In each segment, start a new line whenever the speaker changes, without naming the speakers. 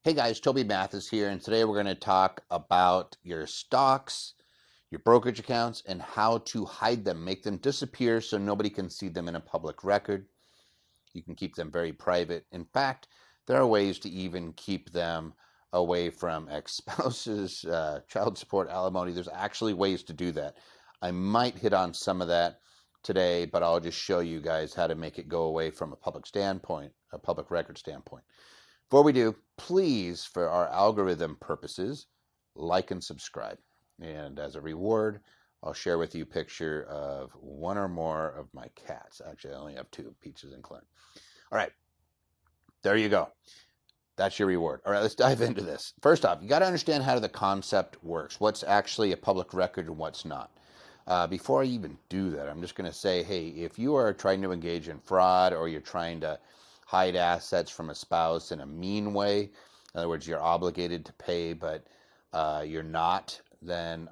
Hey guys, Toby Mathis here, and today we're going to talk about your stocks, your brokerage accounts, and how to hide them, make them disappear so nobody can see them in a public record. You can keep them very private. In fact, there are ways to even keep them away from ex-spouses, child support, alimony. There's actually ways to do that. I might hit on some of that today, but I'll just show you guys how to make it go away from a public standpoint, a public record standpoint. Before we do, please, for our algorithm purposes, like and subscribe. And as a reward, I'll share with you a picture of one or more of my cats. Actually, I only have two, Peaches and Clint. All right, there you go. That's your reward. All right, let's dive into this. First off, you got to understand how the concept works, what's actually a public record and what's not. Before I even do that, I'm just going to say, hey, if you are trying to engage in fraud or you're trying to hide assets from a spouse in a mean way, in other words, you're obligated to pay, but you're not, then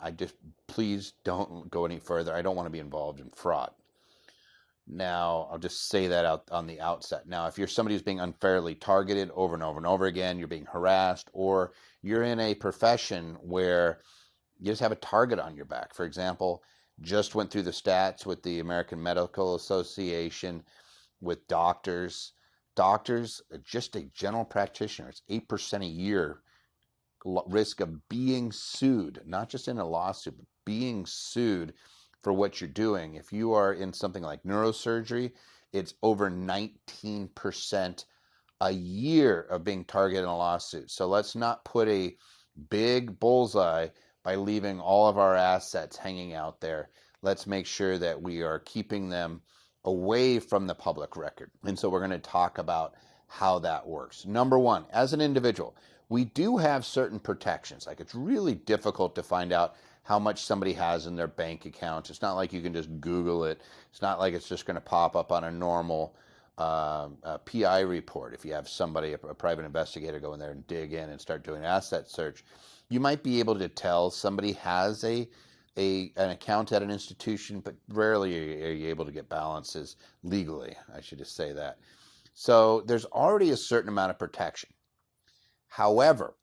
please don't go any further. I don't want to be involved in fraud. Now, I'll just say that out on the outset. Now, if you're somebody who's being unfairly targeted over and over and over again, you're being harassed, or you're in a profession where you just have a target on your back. For example, just went through the stats with the American Medical Association with doctors. Doctors, just a general practitioner, it's 8% a year risk of being sued, not just in a lawsuit, but being sued for what you're doing. If you are in something like neurosurgery, it's over 19% a year of being targeted in a lawsuit. So let's not put a big bullseye by leaving all of our assets hanging out there. Let's make sure that we are keeping them away from the public record. And so we're going to talk about how that works. Number one, as an individual, we do have certain protections. Like, it's really difficult to find out how much somebody has in their bank account. It's not like you can just Google it. It's not like it's just going to pop up on a normal PI report. If you have somebody, a private investigator, go in there and dig in and start doing asset search, you might be able to tell somebody has an account at an institution, but rarely are you able to get balances legally. I should just say that. So there's already a certain amount of protection. However,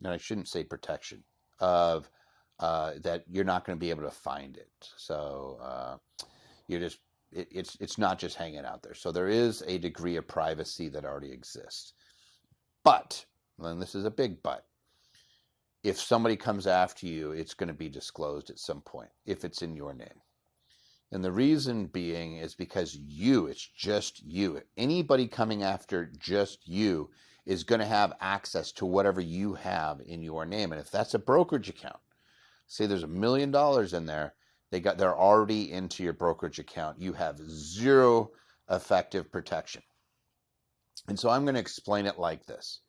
and I shouldn't say protection, of that you're not going to be able to find it. So it's not just hanging out there. So there is a degree of privacy that already exists. But, and this is a big but, if somebody comes after you, it's going to be disclosed at some point if it's in your name. And the reason being is because it's just you. Anybody coming after just you is going to have access to whatever you have in your name. And if that's a brokerage account, say there's $1 million in there, they're already into your brokerage account. You have zero effective protection. And so I'm going to explain it like this.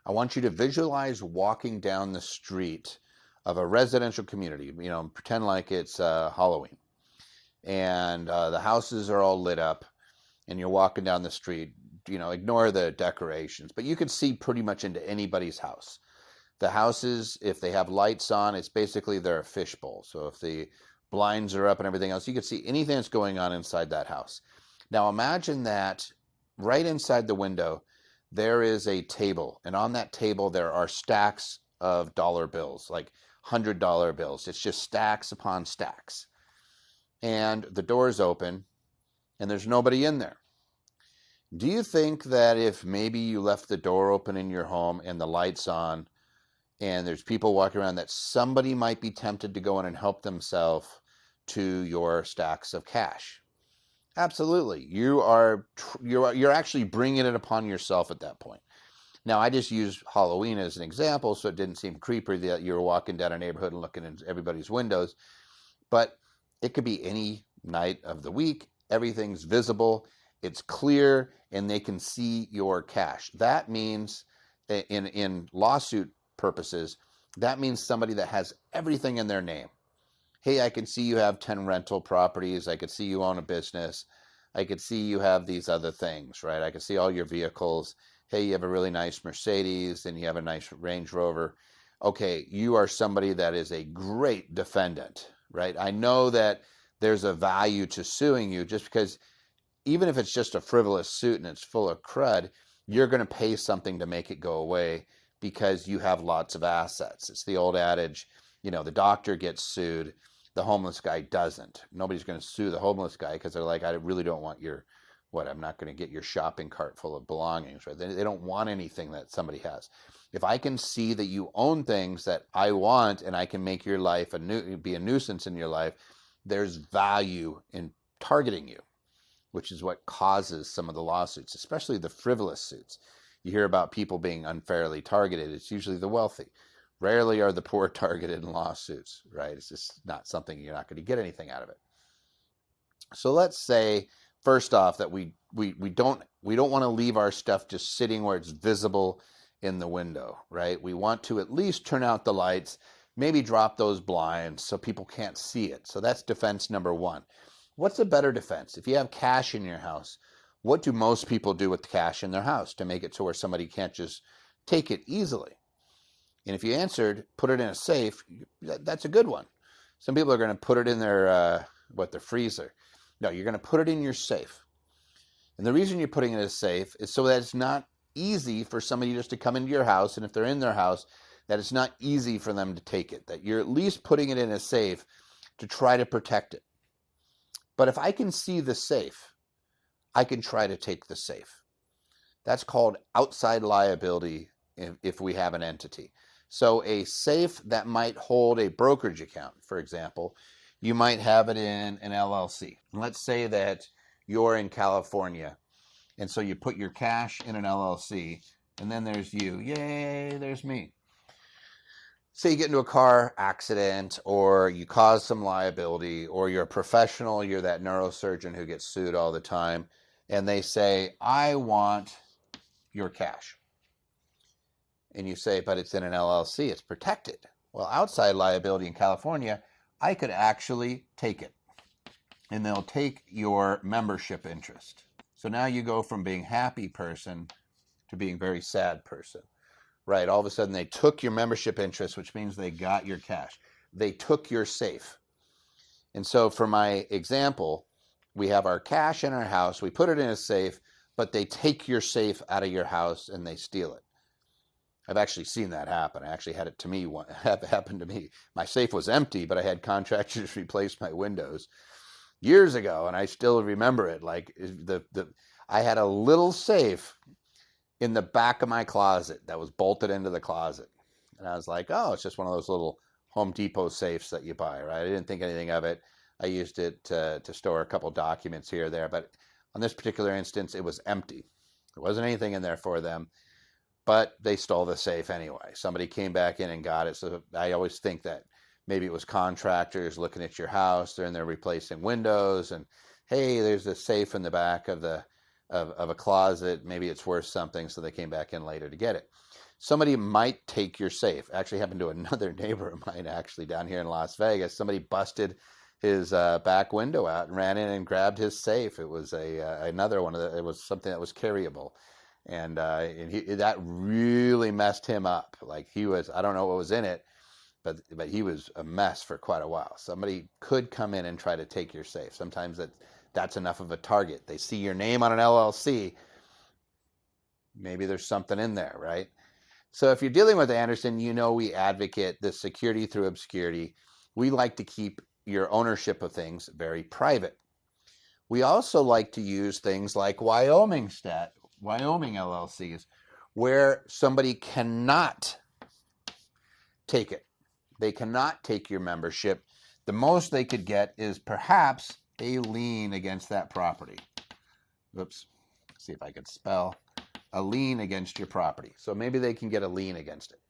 I want you to visualize walking down the street of a residential community, pretend like it's Halloween. And the houses are all lit up, and you're walking down the street. Ignore the decorations, but you can see pretty much into anybody's house. The houses, if they have lights on, it's basically they're a fishbowl. So if the blinds are up and everything else, you can see anything that's going on inside that house. Now imagine that right inside the window, there is a table, and on that table there are stacks of dollar bills, like $100 bills. It's just stacks upon stacks. And the door's open, and there's nobody in there. Do you think that if maybe you left the door open in your home and the light's on, and there's people walking around, that somebody might be tempted to go in and help themselves to your stacks of cash? Absolutely. You're actually bringing it upon yourself at that point. Now, I just used Halloween as an example, so it didn't seem creepy that you were walking down a neighborhood and looking in everybody's windows. But it could be any night of the week. Everything's visible. It's clear, and they can see your cash. That means, in lawsuit purposes, that means somebody that has everything in their name. Hey, I can see you have 10 rental properties. I could see you own a business. I could see you have these other things, right? I could see all your vehicles. Hey, you have a really nice Mercedes, and you have a nice Range Rover. Okay, you are somebody that is a great defendant, right? I know that there's a value to suing you, just because even if it's just a frivolous suit and it's full of crud, you're going to pay something to make it go away because you have lots of assets. It's the old adage, the doctor gets sued, the homeless guy doesn't. Nobody's going to sue the homeless guy because they're like, I really don't want I'm not going to get your shopping cart full of belongings, right? They don't want anything that somebody has. If I can see that you own things that I want and I can make your life be a nuisance in your life, there's value in targeting you, which is what causes some of the lawsuits, especially the frivolous suits. You hear about people being unfairly targeted. It's usually the wealthy. Rarely are the poor targeted in lawsuits, right? It's just not something, you're not going to get anything out of it. So let's say, first off, that we don't want to leave our stuff just sitting where it's visible in the window, right? We want to at least turn out the lights, maybe drop those blinds so people can't see it. So that's defense number one. What's a better defense? If you have cash in your house, what do most people do with cash in their house to make it so where somebody can't just take it easily? And if you answered, put it in a safe, that's a good one. Some people are going to put it in their freezer. No, you're going to put it in your safe. And the reason you're putting it in a safe is so that it's not easy for somebody just to come into your house, and if they're in their house, that it's not easy for them to take it, that you're at least putting it in a safe to try to protect it. But if I can see the safe, I can try to take the safe. That's called outside liability if we have an entity. So a safe that might hold a brokerage account, for example, you might have it in an LLC. And let's say that you're in California, and so you put your cash in an LLC, and then there's you. Yay, there's me. Say you get into a car accident, or you cause some liability, or you're a professional, you're that neurosurgeon who gets sued all the time, and they say, I want your cash. And you say, but it's in an LLC, it's protected. Well, outside liability in California, I could actually take it. And they'll take your membership interest. So now you go from being happy person to being very sad person. Right, all of a sudden they took your membership interest, which means they got your cash. They took your safe. And so for my example, we have our cash in our house, we put it in a safe, but they take your safe out of your house and they steal it. I've actually seen that happen. I actually had it happen to me. My safe was empty, but I had contractors replace my windows years ago, and I still remember it. Like I had a little safe in the back of my closet that was bolted into the closet, and I was like, "Oh, it's just one of those little Home Depot safes that you buy, right?" I didn't think anything of it. I used it to store a couple documents here or there, but on this particular instance, it was empty. There wasn't anything in there for them. But they stole the safe anyway. Somebody came back in and got it. So I always think that maybe it was contractors looking at your house. They're in there replacing windows, and hey, there's a safe in the back of a closet. Maybe it's worth something, so they came back in later to get it. Somebody might take your safe. Actually happened to another neighbor of mine actually down here in Las Vegas. Somebody busted his back window out and ran in and grabbed his safe. It was another one it was something that was carryable. And that really messed him up. Like I don't know what was in it, but he was a mess for quite a while. Somebody could come in and try to take your safe. Sometimes that's enough of a target. They see your name on an LLC. Maybe there's something in there, right? So if you're dealing with Anderson, we advocate the security through obscurity. We like to keep your ownership of things very private. We also like to use things like Wyoming LLCs, where somebody cannot take it. They cannot take your membership. The most they could get is perhaps a lien against that property. Oops, see if I could spell. A lien against your property. So maybe they can get a lien against it.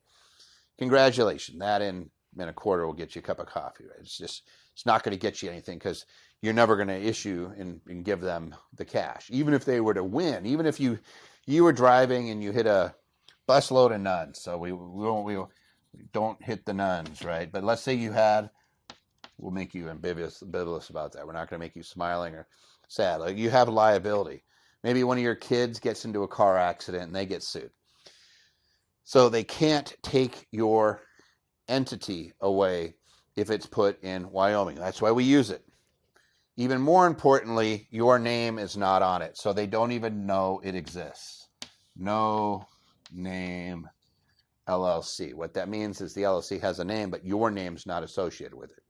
Congratulations. That in a quarter will get you a cup of coffee. Right? It's not going to get you anything because you're never going to issue and give them the cash. Even if they were to win, even if you were driving and you hit a busload of nuns. So we don't hit the nuns, right? But let's say we'll make you ambivalent about that. We're not going to make you smiling or sad. Like you have liability. Maybe one of your kids gets into a car accident and they get sued. So they can't take your entity away if it's put in Wyoming. That's why we use it. Even more importantly, your name is not on it, so they don't even know it exists. no name LLC. What that means is the LLC has a name, but your name's not associated with it.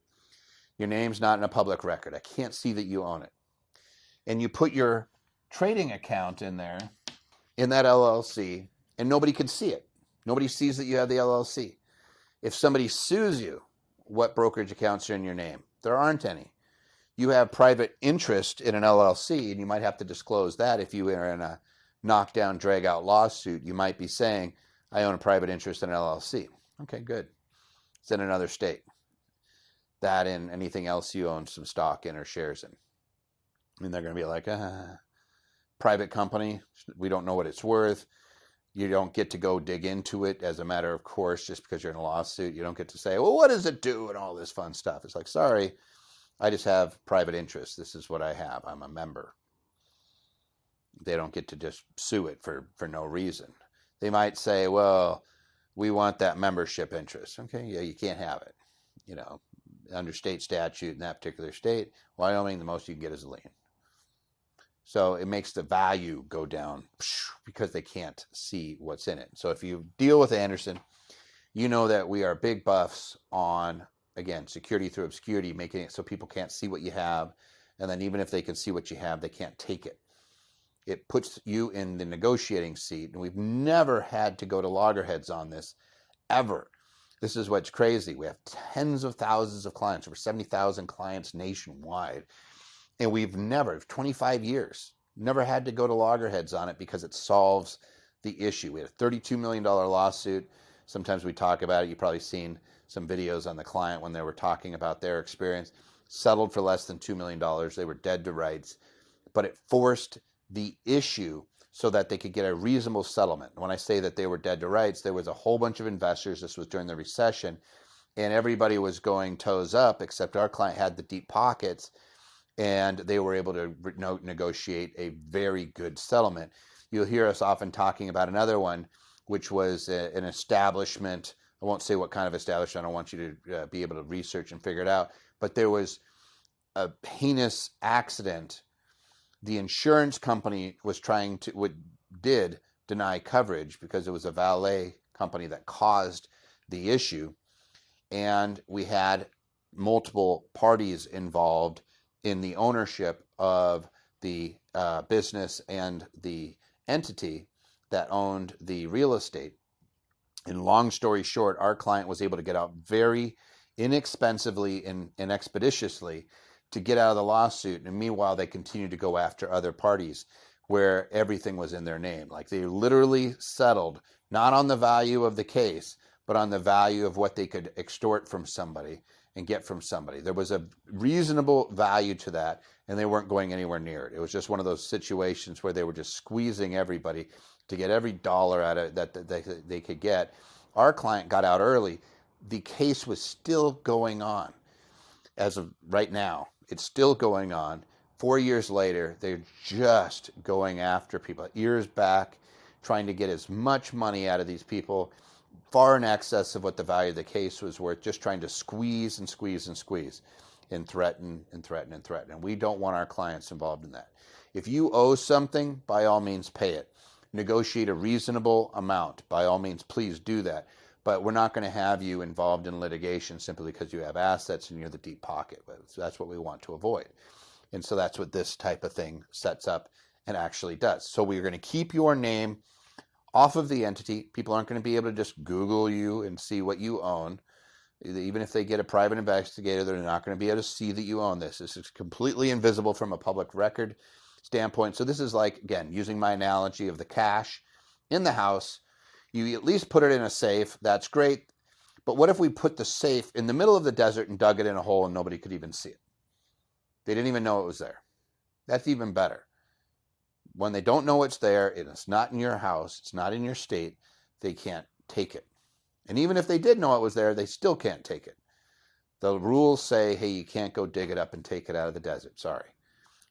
Your name's not in a public record. I can't see that you own it. And you put your trading account in there, in that LLC, and nobody can see it. Nobody sees that you have the LLC. If somebody sues you, what brokerage accounts are in your name? There aren't any. You have private interest in an LLC, and you might have to disclose that. If you are in a knockdown, drag-out lawsuit, you might be saying, I own a private interest in an LLC. Okay, good. It's in another state. That and anything else you own some stock in or shares in. And they're going to be like, private company, we don't know what it's worth. You don't get to go dig into it as a matter of course just because you're in a lawsuit. You don't get to say, well, what does it do and all this fun stuff. It's like, sorry, I just have private interest. This is what I have. I'm a member. They don't get to just sue it for no reason. They might say, well, we want that membership interest. Okay, yeah, you can't have it. You know, under state statute in that particular state, Wyoming, the most you can get is a lien. So it makes the value go down because they can't see what's in it. So if you deal with Anderson, you know that we are big buffs on, again, security through obscurity, making it so people can't see what you have. And then even if they can see what you have, they can't take it. It puts you in the negotiating seat. And we've never had to go to loggerheads on this, ever. This is what's crazy. We have tens of thousands of clients, over 70,000 clients nationwide. And we've never, 25 years, never had to go to loggerheads on it because it solves the issue. We had a $32 million lawsuit. Sometimes we talk about it. You've probably seen some videos on the client when they were talking about their experience. Settled for less than $2 million. They were dead to rights. But it forced the issue so that they could get a reasonable settlement. When I say that they were dead to rights, there was a whole bunch of investors. This was during the recession. And everybody was going toes up, except our client had the deep pockets. And they were able to negotiate a very good settlement. You'll hear us often talking about another one, which was an establishment. I won't say what kind of establishment. I don't want you to be able to research and figure it out. But there was a heinous accident. The insurance company was did deny coverage because it was a valet company that caused the issue. And we had multiple parties involved in the ownership of the business and the entity that owned the real estate. And long story short, our client was able to get out very inexpensively and expeditiously to get out of the lawsuit. And meanwhile, they continued to go after other parties where everything was in their name. Like they literally settled not on the value of the case, but on the value of what they could extort from somebody and get from somebody. There was a reasonable value to that, and they weren't going anywhere near it. It was just one of those situations where they were just squeezing everybody to get every dollar out of it that they could get. Our client got out early. The case was still going on. As of right now, it's still going on. 4 years later, they're just going after people, ears back, trying to get as much money out of these people, far in excess of what the value of the case was worth, just trying to squeeze and squeeze and squeeze and threaten and threaten and threaten. And we don't want our clients involved in that. If you owe something, by all means, pay it. Negotiate a reasonable amount. By all means, please do that. But we're not going to have you involved in litigation simply because you have assets and you're the deep pocket. So that's what we want to avoid. And so that's what this type of thing sets up and actually does. So we're going to keep your name off of the entity. People aren't going to be able to just Google you and see what you own. Even if they get a private investigator, they're not going to be able to see that you own this. This is completely invisible from a public record standpoint. So this is like, again, using my analogy of the cash in the house. You at least put it in a safe. That's great. But what if we put the safe in the middle of the desert and dug it in a hole and nobody could even see it? They didn't even know it was there. That's even better. When they don't know it's there, it's not in your house, it's not in your state, they can't take it. And even if they did know it was there, they still can't take it. The rules say, hey, you can't go dig it up and take it out of the desert. Sorry.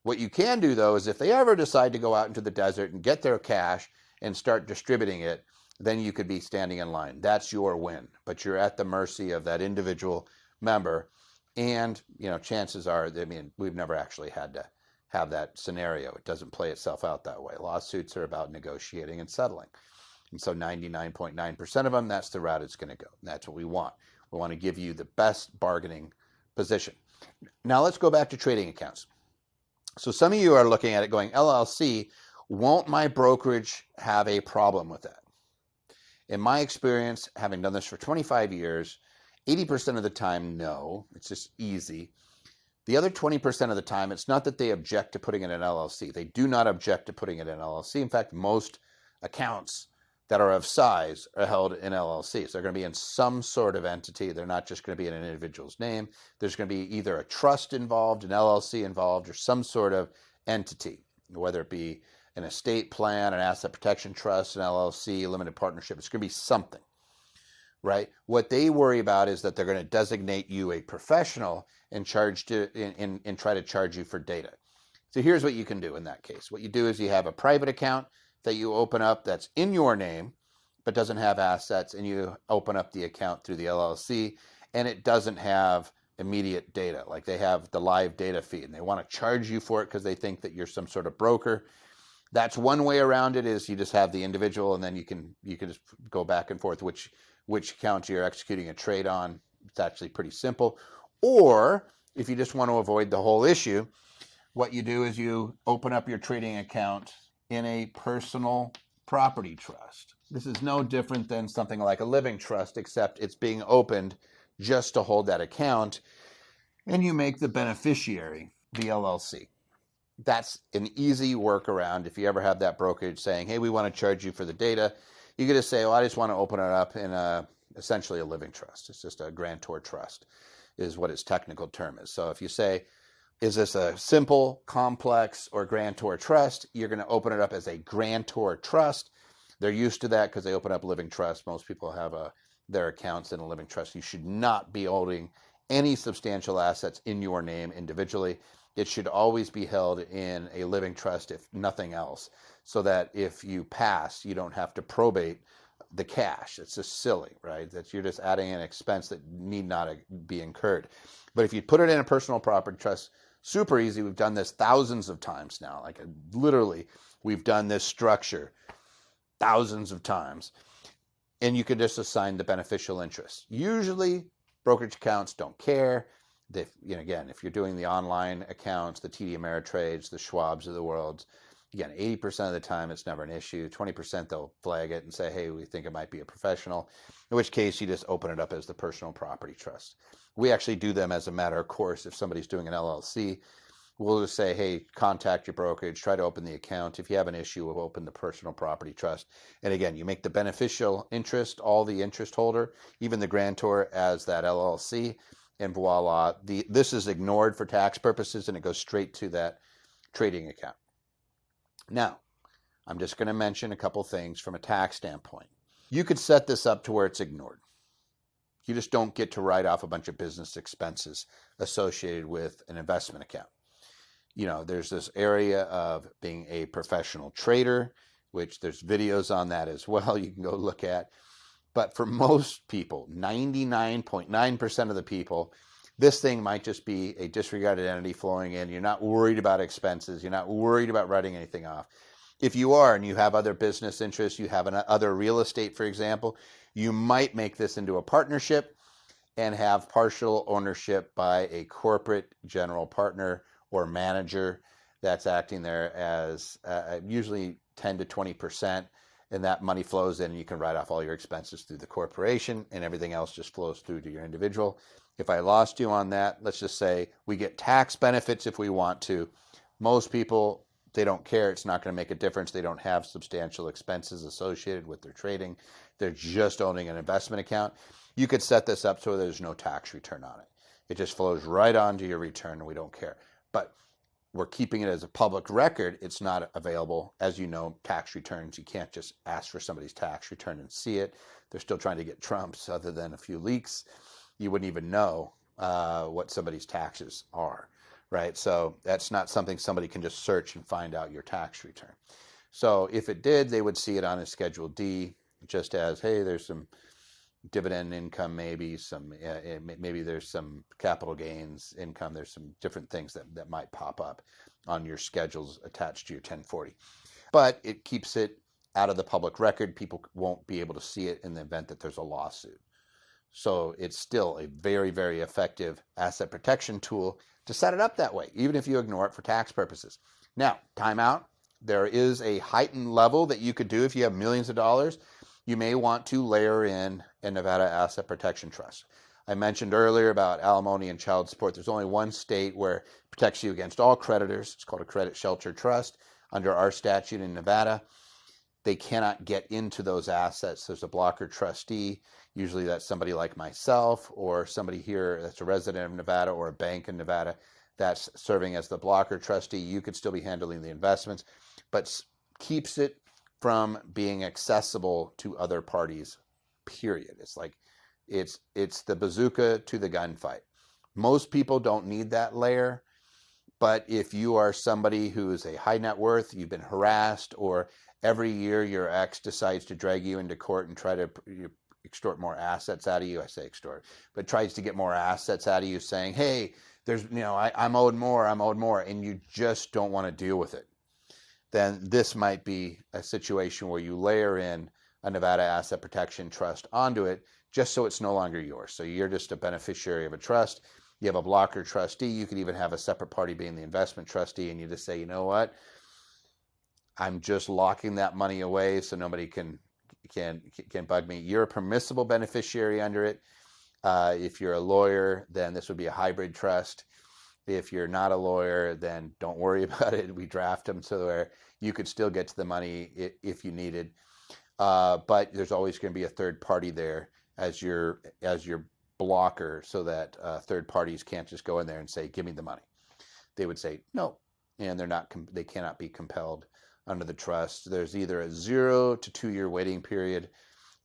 What you can do, though, is if they ever decide to go out into the desert and get their cash and start distributing it, then you could be standing in line. That's your win. But you're at the mercy of that individual member. And, chances are, we've never actually had have that scenario. It doesn't play itself out that way. Lawsuits are about negotiating and settling. And so 99.9% of them, that's the route it's going to go. And that's what we want. We want to give you the best bargaining position. Now let's go back to trading accounts. So some of you are looking at it going, LLC, won't my brokerage have a problem with that? In my experience, having done this for 25 years, 80% of the time, no, it's just easy. The other 20% of the time, it's not that they object to putting it in an LLC. They do not object to putting it in an LLC. In fact, most accounts that are of size are held in LLCs. They're going to be in some sort of entity. They're not just going to be in an individual's name. There's going to be either a trust involved, an LLC involved, or some sort of entity, whether it be an estate plan, an asset protection trust, an LLC, a limited partnership. It's going to be something, right? What they worry about is that they're going to designate you a professional and and try to charge you for data. So here's what you can do in that case. What you do is you have a private account that you open up that's in your name but doesn't have assets, and you open up the account through the LLC, and it doesn't have immediate data. Like they have the live data feed, and they want to charge you for it because they think that you're some sort of broker. That's one way around it, is you just have the individual, and then you can just go back and forth which account you're executing a trade on. It's actually pretty simple. Or if you just want to avoid the whole issue, what you do is you open up your trading account in a personal property trust. This is no different than something like a living trust, except it's being opened just to hold that account, and you make the beneficiary the LLC. That's an easy workaround. If you ever have that brokerage saying, hey, we want to charge you for the data, you could just say, I just want to open it up in essentially a living trust. It's just a grantor trust is what its technical term is. So if you say, is this a simple, complex, or grantor trust? You're going to open it up as a grantor trust. They're used to that because they open up living trusts. Most people have their accounts in a living trust. You should not be holding any substantial assets in your name individually. It should always be held in a living trust, if nothing else, so that if you pass, you don't have to probate the cash. It's just silly, right? That you're just adding an expense that need not be incurred. But if you put it in a personal property trust, super easy. We've done this thousands of times now. Like literally, we've done this structure thousands of times. And you can just assign the beneficial interest. Usually, brokerage accounts don't care. Again, if you're doing the online accounts, the TD Ameritrades, the Schwabs of the world, again, 80% of the time it's never an issue. 20% they'll flag it and say, hey, we think it might be a professional, in which case you just open it up as the personal property trust. We actually do them as a matter of course. If somebody's doing an LLC, we'll just say, hey, contact your brokerage, try to open the account. If you have an issue, we'll open the personal property trust. And again, you make the beneficial interest, all the interest holder, even the grantor, as that LLC, and voila, this is ignored for tax purposes, and it goes straight to that trading account. Now, I'm just going to mention a couple things from a tax standpoint. You could set this up to where it's ignored. You just don't get to write off a bunch of business expenses associated with an investment account. There's this area of being a professional trader, which there's videos on that as well you can go look at. But for most people, 99.9% of the people, this thing might just be a disregarded entity flowing in. You're not worried about expenses. You're not worried about writing anything off. If you are, and you have other business interests, you have other real estate, for example, you might make this into a partnership and have partial ownership by a corporate general partner or manager that's acting there as usually 10 to 20%. And that money flows in, and you can write off all your expenses through the corporation, and everything else just flows through to your individual. If I lost you on that, let's just say we get tax benefits if we want to. Most people, they don't care. It's not going to make a difference. They don't have substantial expenses associated with their trading. They're just owning an investment account. You could set this up so there's no tax return on it. It just flows right onto your return, and we don't care. But we're keeping it as a public record. It's not available. As you know, tax returns, you can't just ask for somebody's tax return and see it. They're still trying to get Trump's. Other than a few leaks, you wouldn't even know what somebody's taxes are, right? So that's not something somebody can just search and find out your tax return. So if it did, they would see it on a Schedule D, just as, hey, there's some dividend income, maybe maybe there's some capital gains income. There's some different things that might pop up on your schedules attached to your 1040. But it keeps it out of the public record. People won't be able to see it in the event that there's a lawsuit. So it's still a very, very effective asset protection tool to set it up that way, even if you ignore it for tax purposes. Now, timeout. There is a heightened level that you could do if you have millions of dollars. You may want to layer in a Nevada Asset Protection Trust. I mentioned earlier about alimony and child support. There's only one state where it protects you against all creditors. It's called a credit shelter trust under our statute in Nevada. They cannot get into those assets. There's a blocker trustee. Usually that's somebody like myself or somebody here that's a resident of Nevada or a bank in Nevada that's serving as the blocker trustee. You could still be handling the investments, but keeps it from being accessible to other parties, period. It's like it's the bazooka to the gunfight. Most people don't need that layer, but if you are somebody who is a high net worth, you've been harassed, or every year your ex decides to drag you into court and try to extort more assets out of you. I say extort, but tries to get more assets out of you saying, hey, there's, I'm owed more, and you just don't want to deal with it. Then this might be a situation where you layer in a Nevada Asset Protection Trust onto it, just so it's no longer yours. So you're just a beneficiary of a trust. You have a blocker trustee. You could even have a separate party being the investment trustee, and you just say, you know what? I'm just locking that money away so nobody can bug me. You're a permissible beneficiary under it. If you're a lawyer, then this would be a hybrid trust. If you're not a lawyer, then don't worry about it. We draft them so where you could still get to the money if you needed. But there's always going to be a third party there as your blocker, so that third parties can't just go in there and say, give me the money. They would say no, and they cannot be compelled under the trust. There's either a 0 to 2 year waiting period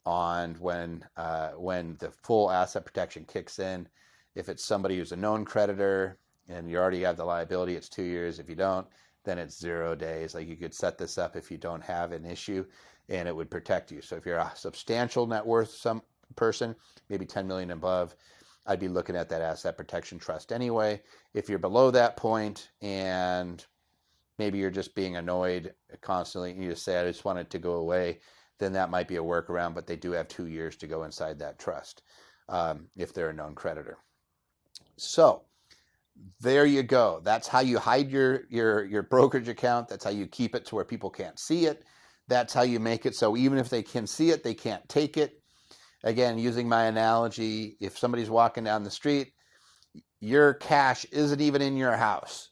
on when the full asset protection kicks in. If it's somebody who's a known creditor and you already have the liability, it's 2 years. If you don't, then it's 0 days. Like, you could set this up if you don't have an issue, and it would protect you. So if you're a substantial net worth person, maybe 10 million above, I'd be looking at that asset protection trust anyway. If you're below that point and maybe you're just being annoyed constantly and you just say, I just want it to go away, then that might be a workaround, but they do have 2 years to go inside that trust if they're a known creditor. So there you go. That's how you hide your brokerage account. That's how you keep it to where people can't see it. That's how you make it so even if they can see it, they can't take it. Again, using my analogy, if somebody's walking down the street, your cash isn't even in your house.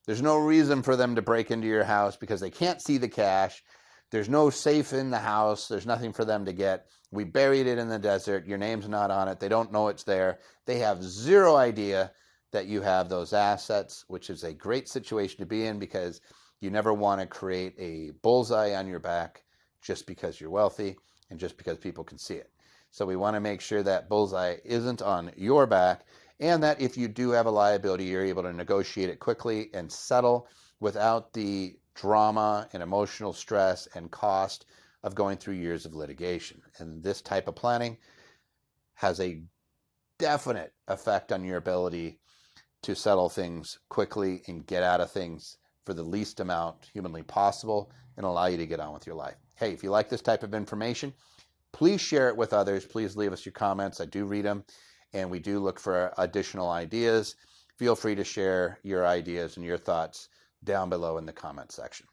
There's no reason for them to break into your house because they can't see the cash. There's no safe in the house. There's nothing for them to get. We buried it in the desert. Your name's not on it. They don't know it's there. They have zero idea that you have those assets, which is a great situation to be in because you never want to create a bullseye on your back just because you're wealthy and just because people can see it. So we want to make sure that bullseye isn't on your back, and that if you do have a liability, you're able to negotiate it quickly and settle without the drama and emotional stress and cost of going through years of litigation. And this type of planning has a definite effect on your ability to settle things quickly and get out of things for the least amount humanly possible and allow you to get on with your life. Hey, if you like this type of information, please share it with others. Please leave us your comments. I do read them, and we do look for additional ideas. Feel free to share your ideas and your thoughts down below in the comment section.